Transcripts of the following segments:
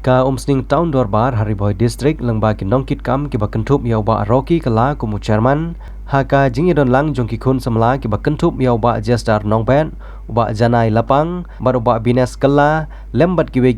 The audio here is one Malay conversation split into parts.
Ka umsning tahun dorbar Hariboy District lengba ki nongkit kam ki bakentup yau ba Rocky kala kumu chairman haka jingi don lang jongki kun semla ki bakentup yau ba Jestar Nongben uba janai lapang baru ba bines kala lembat giwe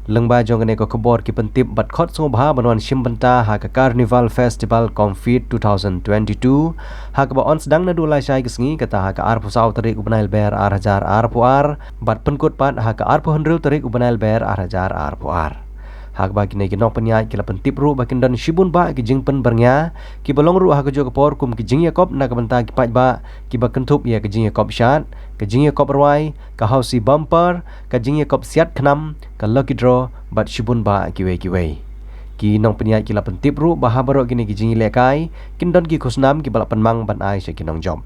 lengba jongane ko kebor ki pentip bat khot sobha banwan shimbanta haka Carnival Festival Confit 2022 haka ba on sedang nadu lai syai kesngi kata haka arpu sau tarik ubnail ber arhajar arpu ar bat penkut pat haka arpu hendril tarik ubnail ber arhajar arpu ar hak bagi negi nong penyai kila pentip ru bakin dan shibun ba ki jing pen bernya ki balong ru hak jo kapor kum ki jing yakop na kabenta ki pat ba ki bakentup ya ki jing yakop shat ki jing yakop rwai ka hausi bumper ka jing yakop siat khnam ka lucky draw bat shibun ba ki we ki nong penyai kila pentip ru ba habaro ki negi jing lekai kin don ki khusnam ki balap penmang ban ai se ki nong job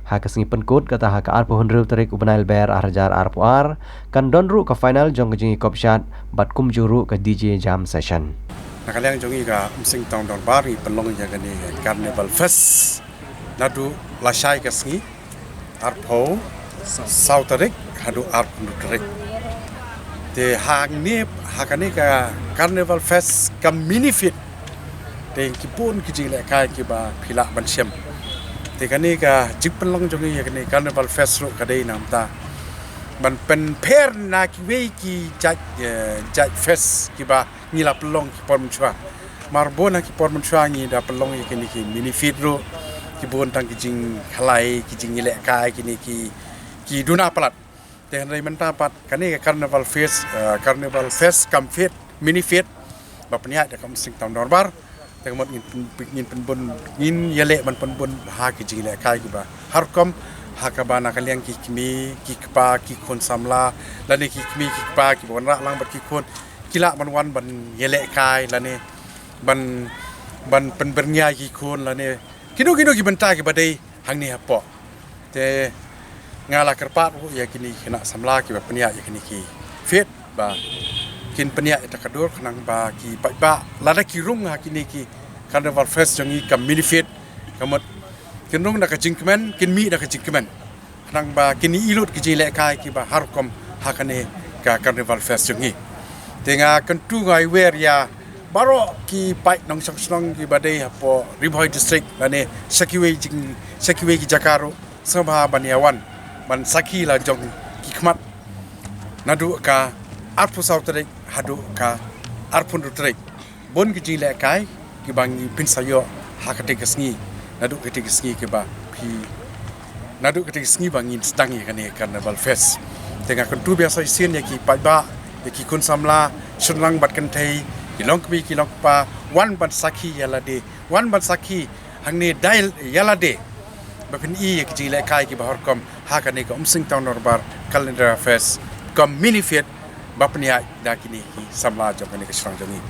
hak sengi penkut kata hak arpu hundril tarik ubnail ber arhajar arpu ar kan don ru ka final jong jingi kop shot bat kum juru ka DJ jam session nakaliang jongi ka umsing tong don bari penlong ya gani Carnival Fest nadu lasai ka sengi arpo sau tarik hadu arpu tarik te hakani ka Carnival Fest ka mini fit te kipun ki jing le kai ki ba phila ban sem Tekani ka jipen long jongi ya kani Carnival Fest ro kadai namta ban pen per na ki wei ki jaj fest ki ba ngila pelong ki por menchua marbona ki por menchua ngi da pelong ya kani ki mini fit ro ki bon tang ki jing khalai ki jing ile kai kini ki duna palat te rai menta pat kani ka Carnival Fest kam fit mini fit ba penia da kam sing taun dorbar Tengok ingin penbun ingin yelek man penbun hak jing le kai ki ba harkom hakaba nakaliang ki kimi ki kpa ki kon samla lani ki kimi ki kpa ki bon ra lang bat ki kon kila man wan ban yelek kai lani ban penbernya ki kon lani kino ki benta ki badai hang ni hapo te ngala kerpat ya kini kena samla ki ba penia ya kini ki fit ba kin penia itakadur kanang ba ki ba lada ki rung ha kini ki Carnival Fest jongi kam mini fit kamot kin rung da ka jingkemen kin mi da ka jingkemen kanang ba kini ilut ki jile kai ki ba harkom hakane ka Carnival Fest jongi tenga kentu ngai wer ya baro ki pai nong sok ki badai hapo Hariboy District lane sakiwe ki jakaro sabha baniawan ban saki la jong ki khmat nadu ka arpu sau tarik hadu ka arpun tarik bon ki jile kai ki bangi pinsayo hakate kesngi nadu kete kesngi ke ba pi nadu kete kesngi bangi stangi kane Carnival Fest tengah kentu biasa isien ya ki paiba ya ki kun samla sunlang bat kentai ki longkbi ki longpa wan ban saki yalade wan ban saki hangne dail yalade bapin I ya ki jile kai ki bahor kom hakane ka umsing taun norbar Carnival Fest kom mini fit bapnia da kini ki samla jong kani kesrang jongi